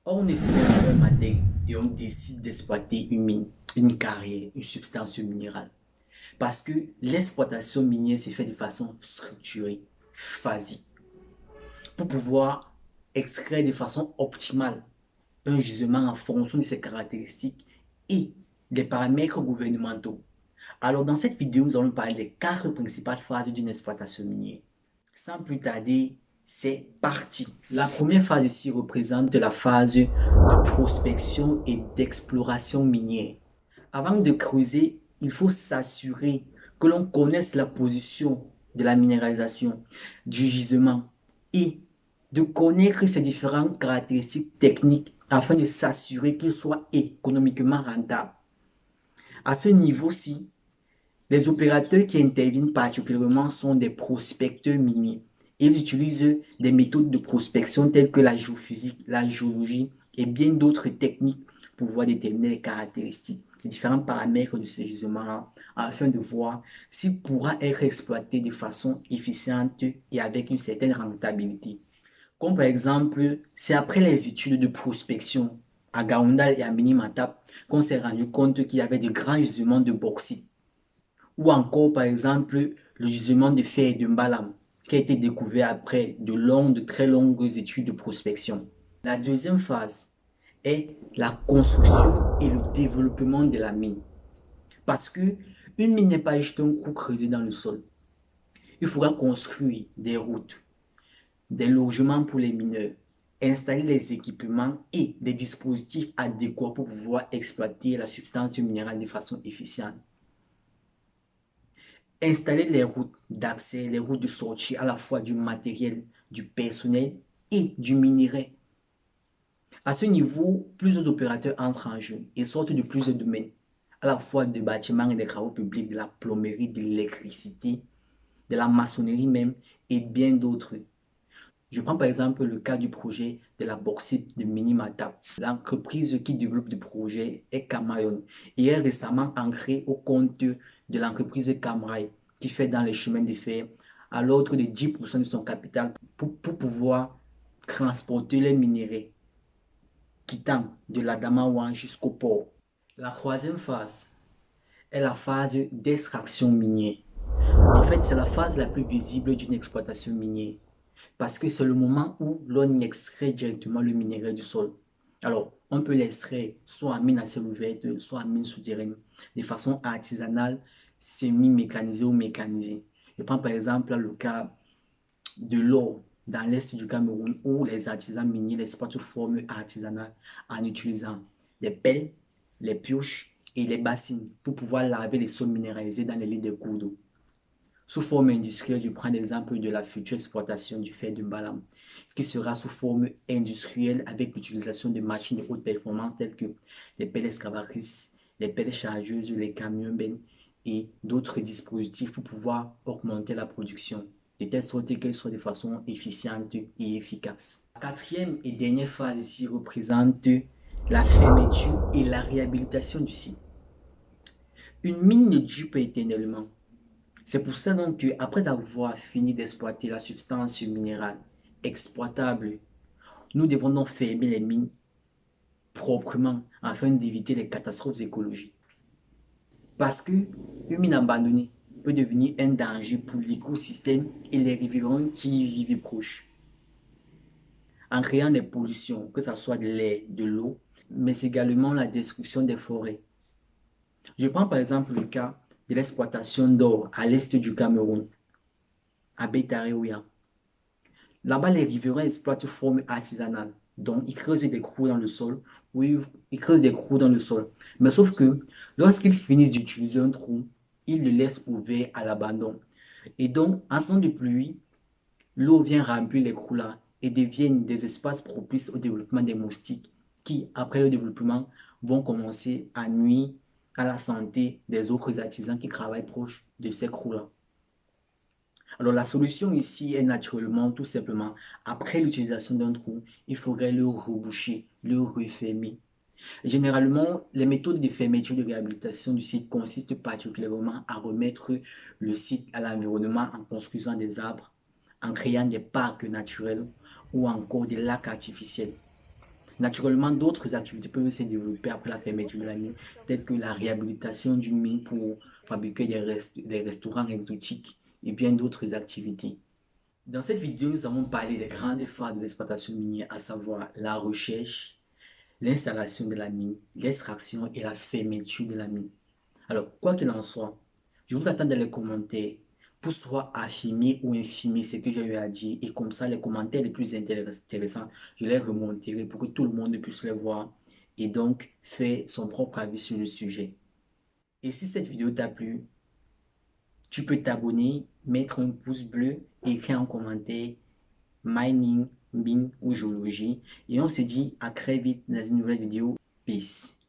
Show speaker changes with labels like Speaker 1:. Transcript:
Speaker 1: On est sénégalais un matin et on décide d'exploiter une mine, une carrière, une substance minérale. Parce que l'exploitation minière s'est faite de façon structurée, phasique, pour pouvoir extraire de façon optimale un gisement en fonction de ses caractéristiques et des paramètres gouvernementaux. Alors dans cette vidéo, nous allons parler des quatre principales phases d'une exploitation minière. Sans plus tarder, c'est parti. La première phase ici représente la phase de prospection et d'exploration minière. Avant de creuser, il faut s'assurer que l'on connaisse la position de la minéralisation, du gisement et de connaître ses différentes caractéristiques techniques afin de s'assurer qu'il soit économiquement rentable. À ce niveau-ci, les opérateurs qui interviennent particulièrement sont des prospecteurs miniers. Ils utilisent des méthodes de prospection telles que la géophysique, la géologie et bien d'autres techniques pour pouvoir déterminer les caractéristiques, les différents paramètres de ce gisement afin de voir s'il pourra être exploité de façon efficiente et avec une certaine rentabilité. Comme par exemple, c'est après les études de prospection à Gaoundal et à Minimatap qu'on s'est rendu compte qu'il y avait de grands gisements de bauxite ou encore, par exemple, le gisement de fer de Mbalam, qui a été découvert après de très longues études de prospection. La deuxième phase est la construction et le développement de la mine. Parce que une mine n'est pas juste un trou creusé dans le sol. Il faudra construire des routes, des logements pour les mineurs, installer les équipements et des dispositifs adéquats pour pouvoir exploiter la substance minérale de façon efficiente. Installer les routes d'accès, les routes de sortie à la fois du matériel, du personnel et du minerai. À ce niveau, plusieurs opérateurs entrent en jeu et sortent de plusieurs domaines, à la fois des bâtiments et des travaux publics, de la plomberie, de l'électricité, de la maçonnerie même et bien d'autres. Je prends par exemple le cas du projet de la bauxite de Minimatap. L'entreprise qui développe le projet est Camayon et est récemment ancrée au compte de l'entreprise Camrail qui fait dans les chemins de fer à l'ordre de 10% de son capital pour pouvoir transporter les minéraux quittant de l'Adamawa jusqu'au port. La troisième phase est la phase d'extraction minière. En fait, c'est la phase la plus visible d'une exploitation minière parce que c'est le moment où l'on extrait directement le minerai du sol. Alors, on peut l'extraire soit en mine à ciel ouvert, soit en mine souterraine, de façon artisanale, semi-mécanisée ou mécanisée. Je prends par exemple le cas de l'or dans l'est du Cameroun où les artisans miniers l'exploitent sous forme artisanale en utilisant des pelles, les pioches et les bassines pour pouvoir laver les sols minéralisés dans les lits des cours d'eau. Sous forme industrielle, je prends l'exemple de la future exploitation du fer de Mbalam, qui sera sous forme industrielle avec l'utilisation de machines de haute performance telles que les pelles excavatrices, les pelles chargeuses, les camions bennes et d'autres dispositifs pour pouvoir augmenter la production, de telle sorte qu'elle soit de façon efficiente et efficace. La quatrième et dernière phase ici représente la fermeture et la réhabilitation du site. Une mine ne dure pas éternellement. C'est pour ça donc qu'après avoir fini d'exploiter la substance minérale exploitable, nous devons donc fermer les mines proprement afin d'éviter les catastrophes écologiques. Parce que une mine abandonnée peut devenir un danger pour l'écosystème et les riverains qui y vivent proches, en créant des pollutions, que ce soit de l'air, de l'eau, mais également la destruction des forêts. Je prends par exemple le cas de l'exploitation d'or à l'est du Cameroun, à Betareouya. Là-bas, les riverains exploitent sous forme artisanale. Donc, ils creusent des trous dans le sol. Oui, ils creusent des trous dans le sol. Mais sauf que, lorsqu'ils finissent d'utiliser un trou, ils le laissent ouvert à l'abandon. Et donc, en temps de pluie, l'eau vient remplir les trous là et deviennent des espaces propices au développement des moustiques qui, après le développement, vont commencer à nuire à la santé des autres artisans qui travaillent proche de ces trous là. Alors la solution ici est naturellement, tout simplement, après l'utilisation d'un trou, il faudrait le reboucher, le refermer. Généralement, les méthodes de fermeture de réhabilitation du site consistent particulièrement à remettre le site à l'environnement en construisant des arbres, en créant des parcs naturels ou encore des lacs artificiels. Naturellement, d'autres activités peuvent se développer après la fermeture de la mine, telles que la réhabilitation d'une mine pour fabriquer des restaurants exotiques et bien d'autres activités. Dans cette vidéo, nous avons parlé des grandes phases de l'exploitation minière, à savoir la recherche, l'installation de la mine, l'extraction et la fermeture de la mine. Alors, quoi qu'il en soit, je vous attends dans les commentaires pour soit affirmer ou infirmer ce que j'ai eu à dire. Et comme ça, les commentaires les plus intéressants, je les remonterai pour que tout le monde puisse les voir et donc faire son propre avis sur le sujet. Et si cette vidéo t'a plu, tu peux t'abonner, mettre un pouce bleu, écrire en commentaire mining, mine ou géologie. Et on se dit à très vite dans une nouvelle vidéo. Peace.